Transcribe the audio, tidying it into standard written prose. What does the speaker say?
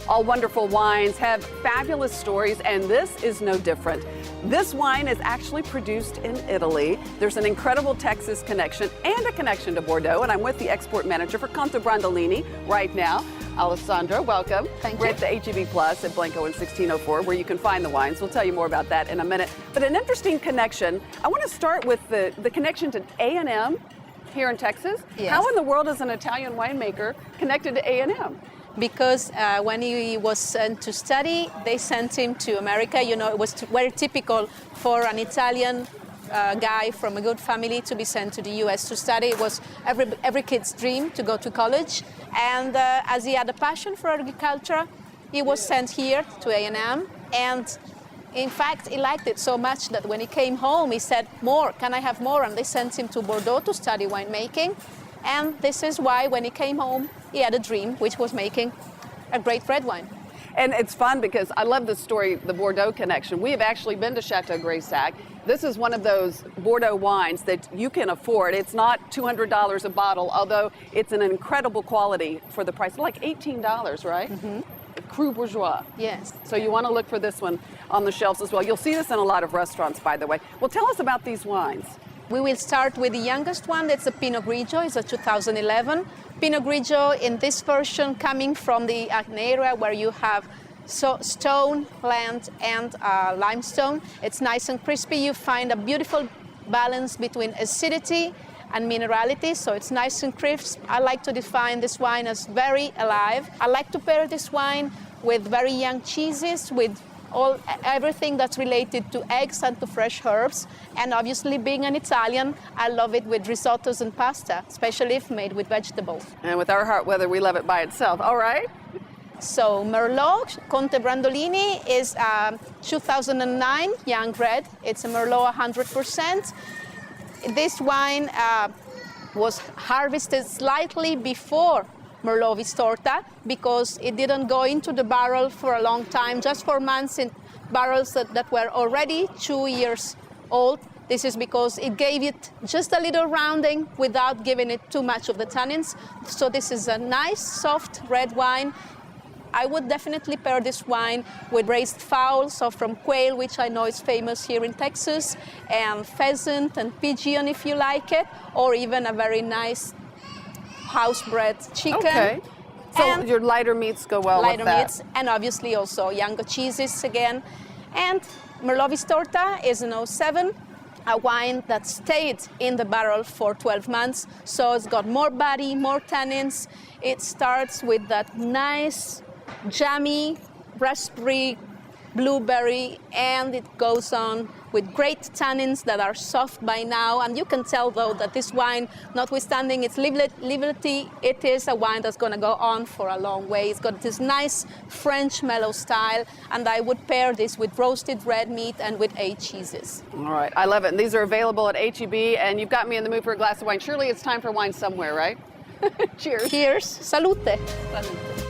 All wonderful wines have fabulous stories, and this is no different. This wine is actually produced in Italy. There's an incredible Texas connection and a connection to Bordeaux, and I'm with the export manager for Conte Brandolini right now. Alessandra, welcome. Thank you. We're at the HEB Plus at Blanco in 1604, where you can find the wines. We'll tell you more about that in a minute. But an interesting connection. I want to start with the connection to A&M here in Texas. Yes. How in the world is an Italian winemaker connected to A&M? Because when he was sent to study, they sent him to America. You know, it was very typical for an Italian guy from a good family to be sent to the US to study. It was every kid's dream to go to college. And as he had a passion for agriculture, he was sent here to A&M. And in fact, he liked it so much that when he came home, he said, "More, can I have more?" And they sent him to Bordeaux to study winemaking. And this is why when he came home, he had a dream, which was making a great red wine. And it's fun because I love the story, the Bordeaux connection. We have actually been to Chateau Gris. This is one of those Bordeaux wines that you can afford. It's not $200 a bottle, although it's an incredible quality for the price. Like $18, right? Mm-hmm. Cru Bourgeois. Yes. So you want to look for this one on the shelves as well. You'll see this in a lot of restaurants, by the way. Well, tell us about these wines. We will start with the youngest one. That's a Pinot Grigio. It's a 2011. Pinot Grigio in this version coming from the area where you have stone, land, and limestone. It's nice and crispy. You find a beautiful balance between acidity and minerality, so it's nice and crisp. I like to define this wine as very alive. I like to pair this wine with very young cheeses, with everything that's related to eggs and to fresh herbs. And obviously, being an Italian, I love it with risottos and pasta, especially if made with vegetables. And with our hot weather, we love it by itself. All right. So Merlot, Conte Brandolini is 2009 young red. It's a Merlot 100%. This wine was harvested slightly before Merlot Vistorta because it didn't go into the barrel for a long time, just 4 months in barrels that were already 2 years old. This is because it gave it just a little rounding without giving it too much of the tannins. So this is a nice, soft red wine. I would definitely pair this wine with raised fowl, so from quail, which I know is famous here in Texas, and pheasant and pigeon if you like it, or even a very nice house-bred chicken. Okay. So your lighter meats go well with that. Lighter meats, and obviously also younger cheeses again. And Merlot Vistorta is an 07, a wine that stayed in the barrel for 12 months. So it's got more body, more tannins. It starts with that nice, jammy, raspberry, blueberry, and it goes on with great tannins that are soft by now. And you can tell, though, that this wine, notwithstanding its liberty, it is a wine that's going to go on for a long way. It's got this nice French mellow style, and I would pair this with roasted red meat and with 8 cheeses. All right, I love it. And these are available at HEB, and you've got me in the mood for a glass of wine. Surely it's time for wine somewhere, right? Cheers. Cheers. Salute. Salute.